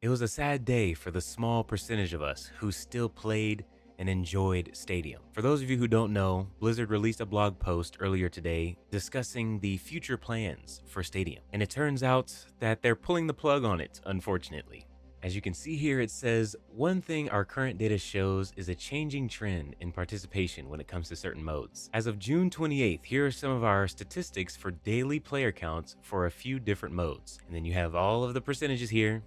It was a sad day for the small percentage of us who still played and enjoyed Stadium. For those of you who don't know, Blizzard released a blog post earlier today discussing the future plans for Stadium. And it turns out that they're pulling the plug on it, unfortunately. As you can see here, it says, one thing our current data shows is a changing trend in participation when it comes to certain modes. As of June 28th, here are some of our statistics for daily player counts for a few different modes. And then you have all of the percentages here.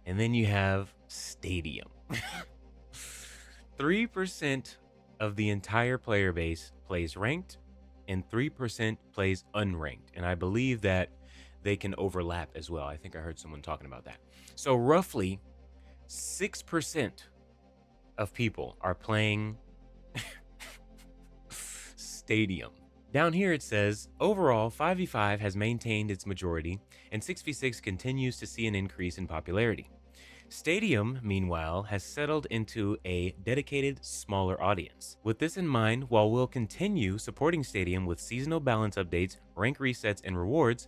And then you have Stadium. 3% of the entire player base plays ranked, and 3% plays unranked. And I believe that they can overlap as well. I think I heard someone talking about that. So roughly 6% of people are playing Stadium. Down here it says, overall, 5v5 has maintained its majority, and 6v6 continues to see an increase in popularity. Stadium, meanwhile, has settled into a dedicated, smaller audience. With this in mind, while we'll continue supporting Stadium with seasonal balance updates, rank resets, and rewards,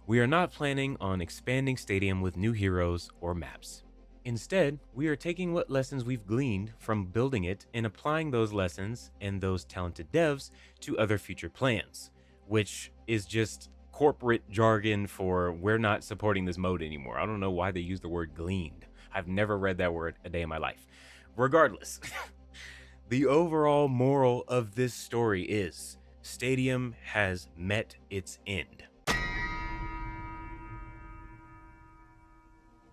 we are not planning on expanding Stadium with new heroes or maps. Instead, we are taking what lessons we've gleaned from building it and applying those lessons and those talented devs to other future plans, which is just corporate jargon for we're not supporting this mode anymore. I don't know why they use the word gleaned. I've never read that word a day in my life. Regardless, the overall moral of this story is Stadium has met its end.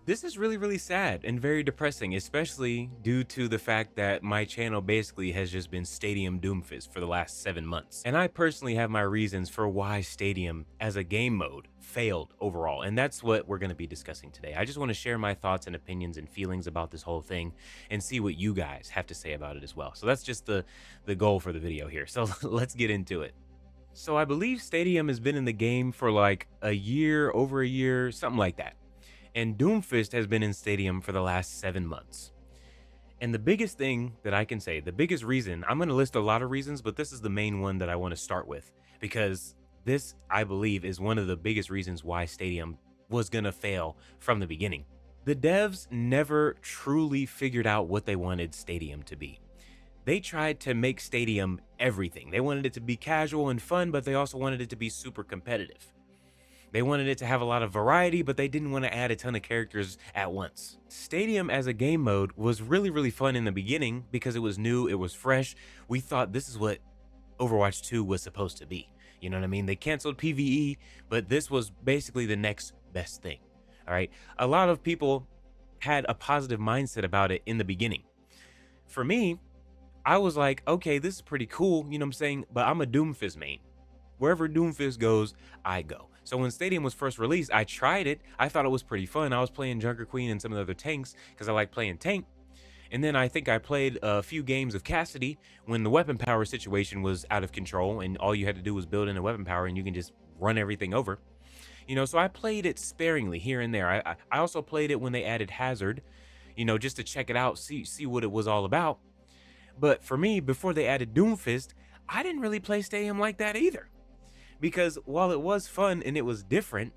This is really sad and very depressing, especially due to the fact that my channel basically has just been Stadium Doomfist for the last 7 months. And I personally have my reasons for why Stadium as a game mode failed overall, and that's what we're going to be discussing today. I just want to share my thoughts and opinions and feelings about this whole thing and see what you guys have to say about it as well. So that's just the goal for the video here. So let's get into it. So I believe Stadium has been in the game for like a year, over a year, something like that. And Doomfist has been in Stadium for the last 7 months. And the biggest thing that I can say, the biggest reason, I'm going to list a lot of reasons, but this is the main one that I want to start with, because this, I believe, is one of the biggest reasons why Stadium was going to fail from the beginning. The devs never truly figured out what they wanted Stadium to be. They tried to make Stadium everything. They wanted it to be casual and fun, but they also wanted it to be super competitive. They wanted it to have a lot of variety, but they didn't want to add a ton of characters at once. Stadium as a game mode was really fun in the beginning because it was new, it was fresh. We thought this is what Overwatch 2 was supposed to be. You know what I mean? They canceled PvE, but this was basically the next best thing. All right. A lot of people had a positive mindset about it in the beginning. For me, I was like, okay, this is pretty cool. You know what I'm saying? But I'm a Doomfist main. Wherever Doomfist goes, I go. So when Stadium was first released, I tried it. I thought it was pretty fun. I was playing Junker Queen and some of the other tanks because I like playing tank. And then I think I played a few games of Cassidy when the weapon power situation was out of control and all you had to do was build in a weapon power and you can just run everything over. You know, so I played it sparingly here and there. I also played it when they added Hazard, you know, just to check it out, see what it was all about. But for me, before they added Doomfist, I didn't really play Stadium like that either. Because while it was fun and it was different,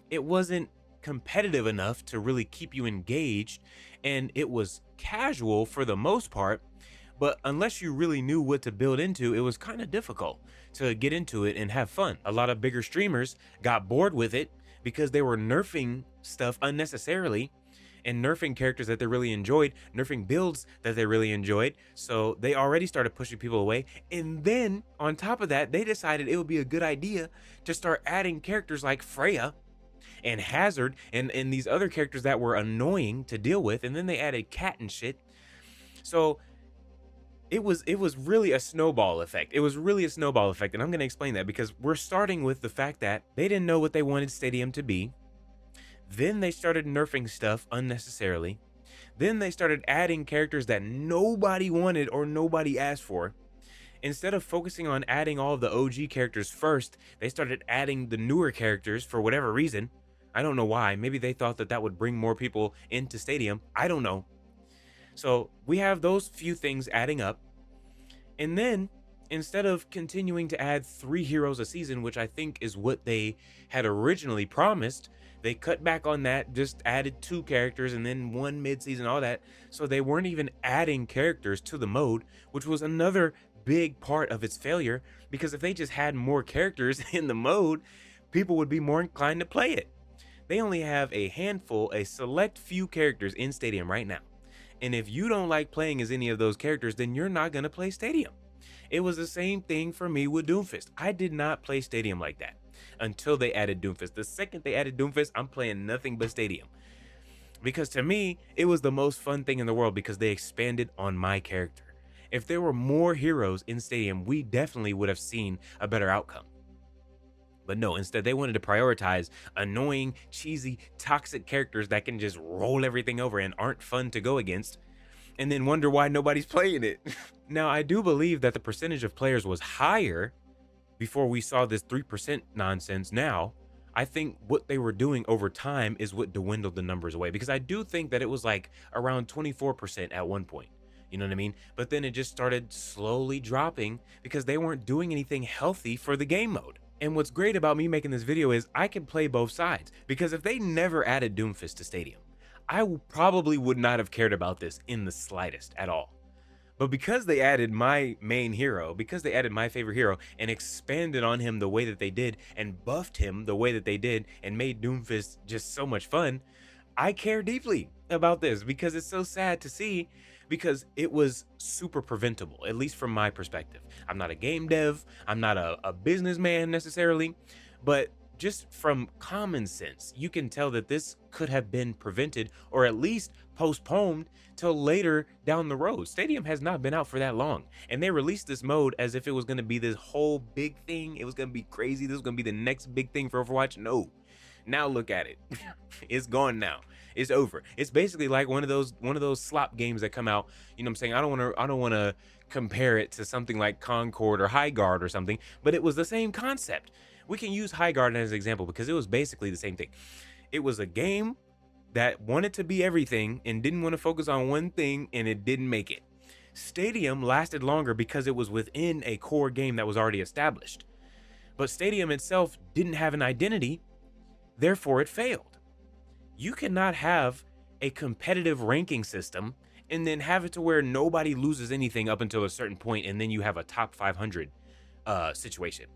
it wasn't competitive enough to really keep you engaged, and it was casual for the most part, but unless you really knew what to build into, it was kind of difficult to get into it and have fun. A lot of bigger streamers got bored with it because they were nerfing stuff unnecessarily and nerfing characters that they really enjoyed, nerfing builds that they really enjoyed. So they already started pushing people away. And then on top of that, they decided it would be a good idea to start adding characters like Freya and Hazard and these other characters that were annoying to deal with. And then they added Cat and shit. So it was really a snowball effect. It was really a snowball effect. And I'm going to explain that because we're starting with the fact that they didn't know what they wanted Stadium to be. Then they started nerfing stuff unnecessarily. Then they started adding characters that nobody wanted or nobody asked for. Instead of focusing on adding all of the OG characters first, they started adding the newer characters for whatever reason. I don't know why. Maybe they thought that that would bring more people into Stadium. I don't know. So we have those few things adding up. And then Instead of continuing to add 3 heroes a season, which I think is what they had originally promised, they cut back on that, just added 2 characters and then 1 mid-season, all that. So they weren't even adding characters to the mode, which was another big part of its failure, because if they just had more characters in the mode, people would be more inclined to play it. They only have a handful, a select few characters in Stadium right now. And if you don't like playing as any of those characters, then you're not going to play Stadium. It was the same thing for me with Doomfist. I did not play Stadium like that until they added Doomfist. The second they added Doomfist, I'm playing nothing but Stadium. Because to me, it was the most fun thing in the world because they expanded on my character. If there were more heroes in Stadium, we definitely would have seen a better outcome. But no, instead they wanted to prioritize annoying, cheesy, toxic characters that can just roll everything over and aren't fun to go against, and then wonder why nobody's playing it. Now, I do believe that the percentage of players was higher before we saw this 3% nonsense. Now, I think what they were doing over time is what dwindled the numbers away, because I do think that it was like around 24% at one point. You know what I mean? But then it just started slowly dropping because they weren't doing anything healthy for the game mode. And what's great about me making this video is I can play both sides, because if they never added Doomfist to Stadium, I probably would not have cared about this in the slightest at all. But because they added my main hero, because they added my favorite hero and expanded on him the way that they did and buffed him the way that they did and made Doomfist just so much fun, I care deeply about this, because it's so sad to see, because it was super preventable, at least from my perspective. I'm not a game dev, I'm not a businessman necessarily, but just from common sense, you can tell that this could have been prevented or at least postponed till later down the road. Stadium has not been out for that long, and they released this mode as if it was going to be this whole big thing. It was going to be crazy. This was going to be the next big thing for Overwatch. No. Now look at it. It's gone now. It's over. It's basically like one of those slop games that come out. You know what I'm saying? I don't want to compare it to something like Concord or High Guard or something, but it was the same concept. We can use High Guard as an example because it was basically the same thing. It was a game that wanted to be everything and didn't want to focus on one thing, and it didn't make it. Stadium lasted longer because it was within a core game that was already established. But Stadium itself didn't have an identity, therefore it failed. You cannot have a competitive ranking system and then have it to where nobody loses anything up until a certain point, and then you have a top 500 situation.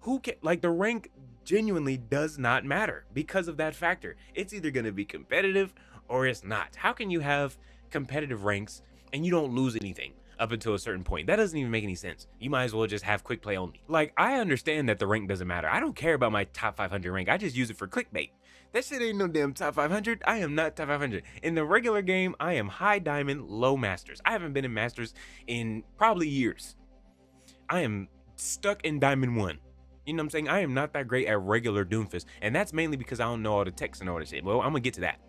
Who can, like, the rank genuinely does not matter because of that factor. It's either going to be competitive or it's not. How can you have competitive ranks and you don't lose anything up until a certain point? That doesn't even make any sense. You might as well just have quick play only. Like, I understand that the rank doesn't matter. I don't care about my top 500 rank. I just use it for clickbait. That shit ain't no damn top 500. I am not top 500. In the regular game, I am high diamond, low masters. I haven't been in masters in probably years. I am stuck in diamond 1. You know what I'm saying? I am not that great at regular Doomfist, and that's mainly because I don't know all the text and all that shit. Well, I'm gonna get to that.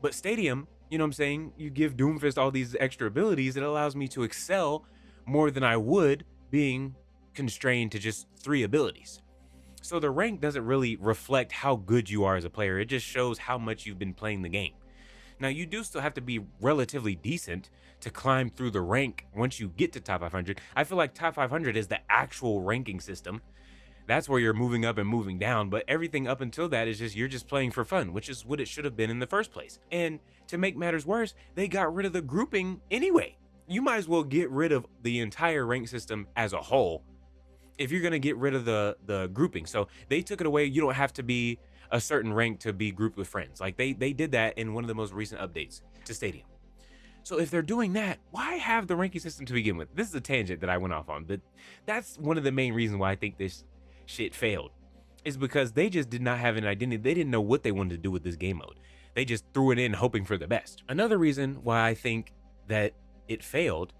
But Stadium, you know what I'm saying? You give Doomfist all these extra abilities, it allows me to excel more than I would being constrained to just 3 abilities. So the rank doesn't really reflect how good you are as a player. It just shows how much you've been playing the game. Now, you do still have to be relatively decent to climb through the rank once you get to top 500. I feel like top 500 is the actual ranking system. That's where you're moving up and moving down, but everything up until that is just, you're just playing for fun, which is what it should have been in the first place. And to make matters worse, they got rid of the grouping anyway. You might as well get rid of the entire rank system as a whole if you're gonna get rid of the grouping. So they took it away. You don't have to be a certain rank to be grouped with friends. Like they did that in one of the most recent updates to Stadium. So if they're doing that, why have the ranking system to begin with? This is a tangent that I went off on, but that's one of the main reasons why I think this shit failed, is because they just did not have an identity. They didn't know what they wanted to do with this game mode. They just threw it in hoping for the best. Another reason why I think that it failed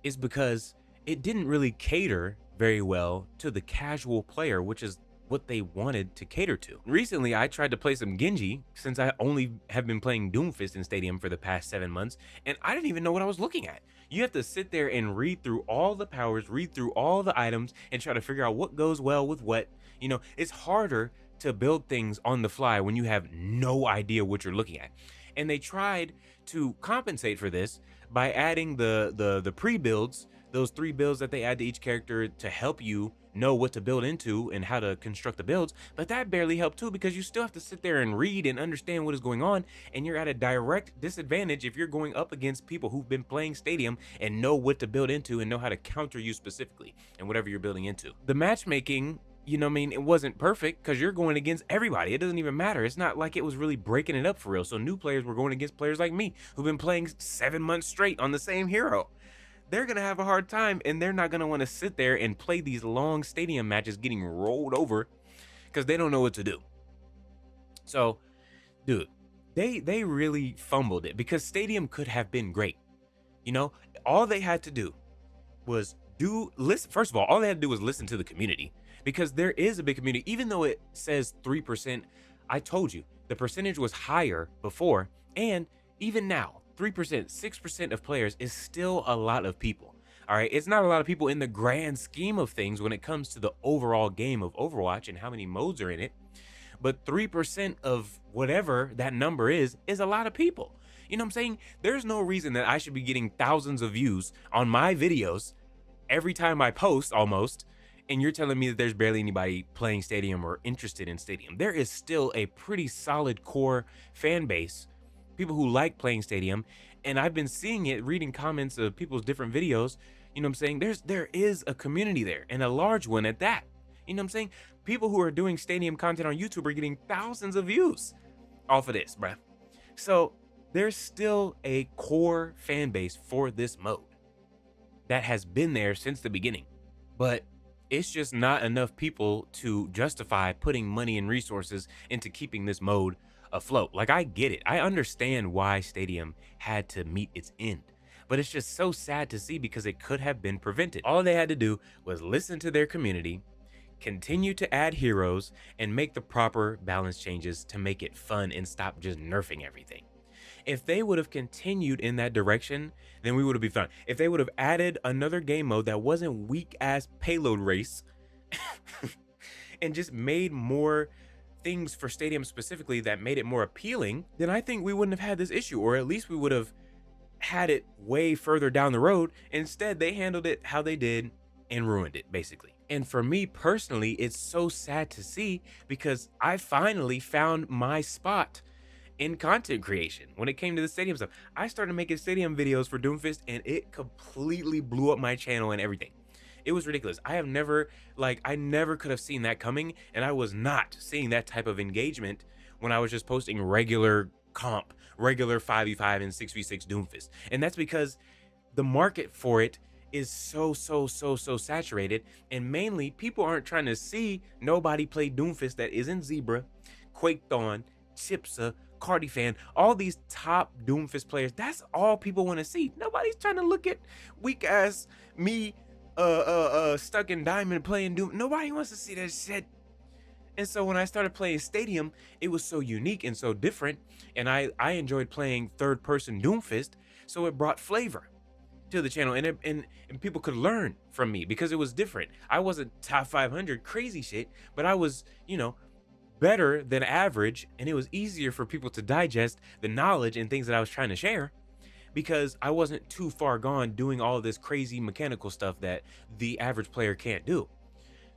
is because it didn't really cater very well to the casual player, which is what they wanted to cater to. Recently, I tried to play some Genji since I only have been playing Doomfist in Stadium for the past 7 months, and I didn't even know what I was looking at. You have to sit there and read through all the powers, read through all the items, and try to figure out what goes well with what. You know, it's harder to build things on the fly when you have no idea what you're looking at. And they tried to compensate for this by adding the pre-builds those 3 builds that they add to each character to help you know what to build into and how to construct the builds, but that barely helped too, because you still have to sit there and read and understand what is going on, and you're at a direct disadvantage if you're going up against people who've been playing Stadium and know what to build into and know how to counter you specifically and whatever you're building into. The matchmaking, you know what I mean, it wasn't perfect because you're going against everybody. It doesn't even matter. It's not like it was really breaking it up for real. So new players were going against players like me who've been playing 7 months straight on the same hero. They're gonna have a hard time, and they're not gonna want to sit there and play these long Stadium matches getting rolled over because they don't know what to do. So, dude, they really fumbled it, because Stadium could have been great. You know, all they had to do was listen. First of all they had to do was listen to the community, because there is a big community. Even though it says 3%, I told you the percentage was higher before, and even now 3%, 6% of players is still a lot of people. All right, it's not a lot of people in the grand scheme of things when it comes to the overall game of Overwatch and how many modes are in it, but 3% of whatever that number is a lot of people. You know what I'm saying? There's no reason that I should be getting thousands of views on my videos every time I post almost, and you're telling me that there's barely anybody playing Stadium or interested in Stadium. There is still a pretty solid core fan base, people who like playing Stadium, and I've been seeing it, reading comments of people's different videos. You know what I'm saying? There is a community there, and a large one at that. You know what I'm saying? People who are doing Stadium content on YouTube are getting thousands of views off of this, bruh. So there's still a core fan base for this mode that has been there since the beginning, but it's just not enough people to justify putting money and resources into keeping this mode afloat. Like, I get it. I understand why Stadium had to meet its end, but it's just so sad to see, because it could have been prevented. All they had to do was listen to their community, continue to add heroes, and make the proper balance changes to make it fun and stop just nerfing everything. If they would have continued in that direction, then we would have been fine. If they would have added another game mode that wasn't weak ass payload race and just made more things for Stadium specifically that made it more appealing, then I think we wouldn't have had this issue, or at least we would have had it way further down the road. Instead, they handled it how they did and ruined it, basically. And for me personally, it's so sad to see, because I finally found my spot in content creation when it came to the Stadium stuff. I started making Stadium videos for Doomfist, and it completely blew up my channel and everything. It was ridiculous. I never could have seen that coming, and I was not seeing that type of engagement when I was just posting regular comp, regular 5v5 and 6v6 Doomfist. And that's because the market for it is so saturated, and mainly people aren't trying to see nobody play Doomfist that isn't Zebra, Quakethon, Chipsa, Cardi Fan, all these top Doomfist players. That's all people want to see. Nobody's trying to look at weak ass me stuck in Diamond playing Doom. Nobody wants to see that shit. And so when I started playing Stadium, it was so unique and so different, and I enjoyed playing third person Doomfist, so it brought flavor to the channel, and people could learn from me because it was different. I wasn't top 500 crazy shit, but I was, you know, better than average, and it was easier for people to digest the knowledge and things that I was trying to share, because I wasn't too far gone doing all of this crazy mechanical stuff that the average player can't do.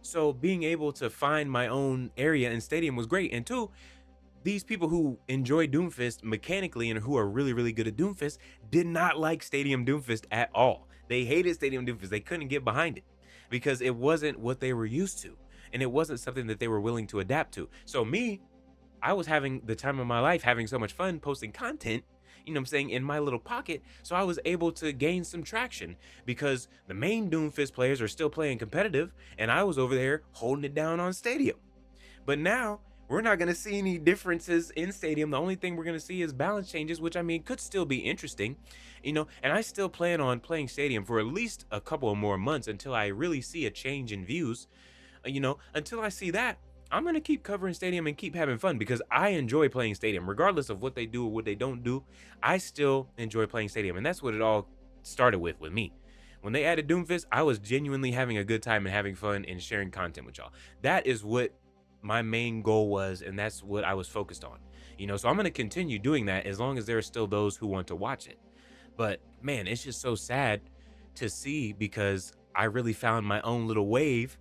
So being able to find my own area in Stadium was great. And two, these people who enjoy Doomfist mechanically and who are really good at Doomfist did not like Stadium Doomfist at all. They hated Stadium Doomfist. They couldn't get behind it because it wasn't what they were used to, and it wasn't something that they were willing to adapt to. So me, I was having the time of my life, having so much fun posting content, you know what I'm saying, in my little pocket. So I was able to gain some traction because the main Doomfist players are still playing competitive, and I was over there holding it down on Stadium. But now we're not going to see any differences in Stadium. The only thing we're going to see is balance changes, which I mean could still be interesting, you know, and I still plan on playing Stadium for at least a couple of more months until I really see a change in views. You know, until I see that, I'm going to keep covering Stadium and keep having fun because I enjoy playing Stadium. Regardless of what they do or what they don't do, I still enjoy playing Stadium. And that's what it all started with me. When they added Doomfist, I was genuinely having a good time and having fun and sharing content with y'all. That is what my main goal was, and that's what I was focused on. You know, so I'm going to continue doing that as long as there are still those who want to watch it. But man, it's just so sad to see because I really found my own little wave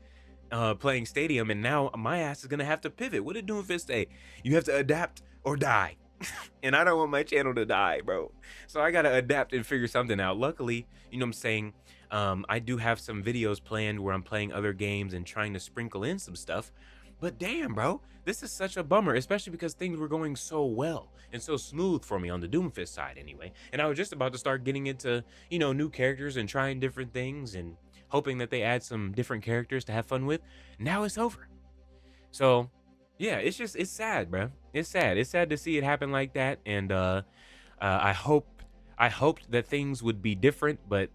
playing Stadium, and now my ass is gonna have to pivot. What did Doomfist say? You have to adapt or die. And I don't want my channel to die, bro. So I gotta adapt and figure something out. Luckily, you know what I'm saying, I do have some videos planned where I'm playing other games and trying to sprinkle in some stuff. But damn, bro, this is such a bummer, especially because things were going so well and so smooth for me on the Doomfist side anyway. And I was just about to start getting into, you know, new characters and trying different things and hoping that they add some different characters to have fun with. Now it's over. So yeah, it's sad, bro. It's sad. It's sad to see it happen like that. And I hoped that things would be different, but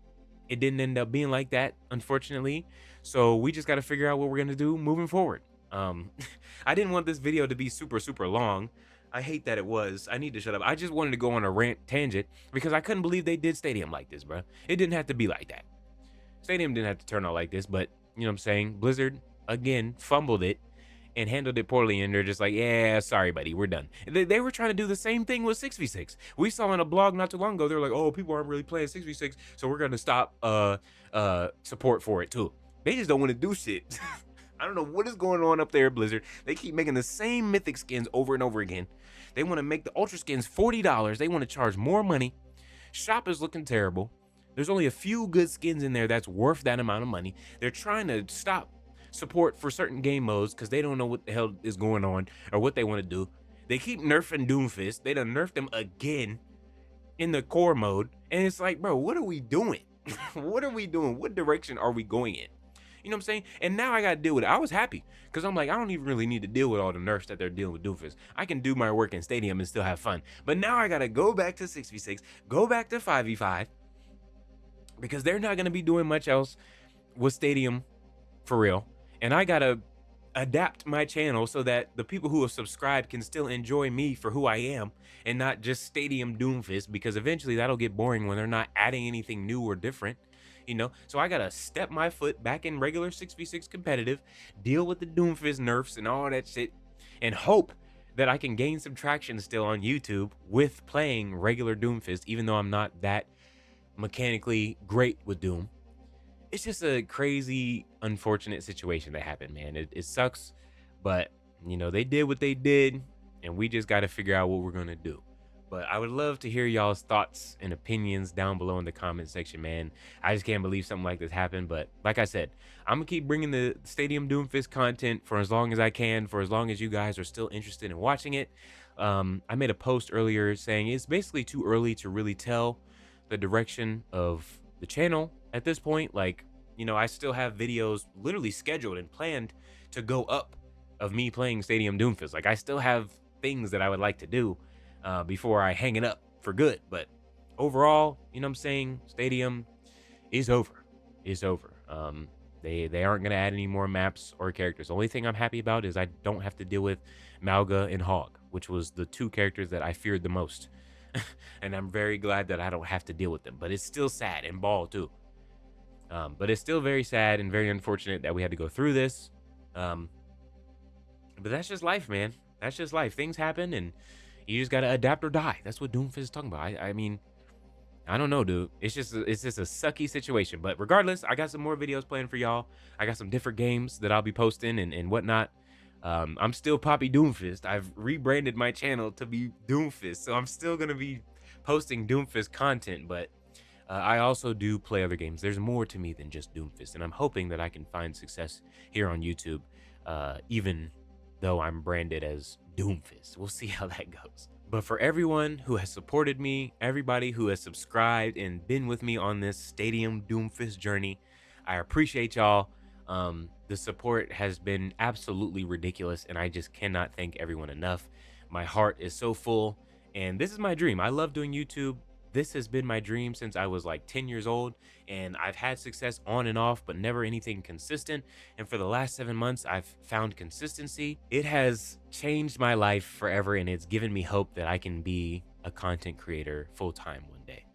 it didn't end up being like that, unfortunately. So we just got to figure out what we're gonna do moving forward. Um, I didn't want this video to be super long. I hate that it was. I need to shut up. I just wanted to go on a rant tangent because I couldn't believe they did Stadium like this, bro. It didn't have to be like that. Stadium didn't have to turn out like this, but you know what I'm saying? Blizzard, again, fumbled it and handled it poorly, and they're just like, yeah, sorry, buddy, we're done. They were trying to do the same thing with 6v6. We saw in a blog not too long ago, they're like, oh, people aren't really playing 6v6, so we're going to stop support for it too. They just don't want to do shit. I don't know what is going on up there at Blizzard. They keep making the same mythic skins over and over again. They want to make the ultra skins $40. They want to charge more money. Shop is looking terrible. There's only a few good skins in there that's worth that amount of money. They're trying to stop support for certain game modes because they don't know what the hell is going on or what they want to do. They keep nerfing Doomfist. They done nerfed him again in the core mode. And it's like, bro, what are we doing? What are we doing? What direction are we going in? You know what I'm saying? And now I got to deal with it. I was happy because I'm like, I don't even really need to deal with all the nerfs that they're dealing with Doomfist. I can do my work in Stadium and still have fun. But now I got to go back to 6v6, go back to 5v5 because they're not going to be doing much else with Stadium for real. And I got to adapt my channel so that the people who have subscribed can still enjoy me for who I am and not just Stadium Doomfist, because eventually that'll get boring when they're not adding anything new or different. You know, so I gotta step my foot back in regular 6v6 competitive, deal with the Doomfist nerfs and all that shit, and hope that I can gain some traction still on YouTube with playing regular Doomfist, even though I'm not that mechanically great with Doom. It's just a crazy, unfortunate situation that happened, man. It sucks, but, you know, they did what they did, and we just gotta figure out what we're gonna do. But I would love to hear y'all's thoughts and opinions down below in the comment section, man. I just can't believe something like this happened. But like I said, I'm going to keep bringing the Stadium Doomfist content for as long as I can, for as long as you guys are still interested in watching it. I made a post earlier saying it's basically too early to really tell the direction of the channel at this point. Like, you know, I still have videos literally scheduled and planned to go up of me playing Stadium Doomfist. Like, I still have things that I would like to do before I hang it up for good. But overall, you know what I'm saying, Stadium is over. It's over. They aren't going to add any more maps or characters. The only thing I'm happy about is I don't have to deal with Malga and Hog, which was the two characters that I feared the most. And I'm very glad that I don't have to deal with them. But it's still sad, and Ball too. But it's still very sad and very unfortunate that we had to go through this. But that's just life, man. That's just life. Things happen, and you just gotta adapt or die. That's what Doomfist is talking about. I mean, I don't know, dude. It's just a sucky situation. But regardless, I got some more videos planned for y'all. I got some different games that I'll be posting and whatnot. I'm still Poppy Doomfist. I've rebranded my channel to be Doomfist, so I'm still gonna be posting Doomfist content. But I also do play other games. There's more to me than just Doomfist, and I'm hoping that I can find success here on YouTube, even though I'm branded as Doomfist. We'll see how that goes. But for everyone who has supported me, everybody who has subscribed and been with me on this Stadium Doomfist journey, I appreciate y'all. The support has been absolutely ridiculous, and I just cannot thank everyone enough. My heart is so full, and this is my dream. I love doing YouTube. This has been my dream since I was like 10 years old, and I've had success on and off, but never anything consistent. And for the last 7 months, I've found consistency. It has changed my life forever, and it's given me hope that I can be a content creator full-time one day.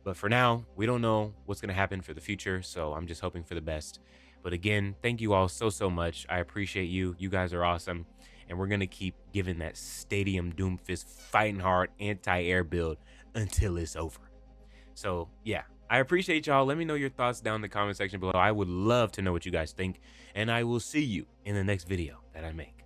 But for now, we don't know what's gonna happen for the future, so I'm just hoping for the best. But again, thank you all so much. I appreciate you. You guys are awesome. And we're gonna keep giving that Stadium Doomfist fighting hard anti-air build until it's over. So yeah, I appreciate y'all. Let me know your thoughts down in the comment section below. I would love to know what you guys think, and I will see you in the next video that I make.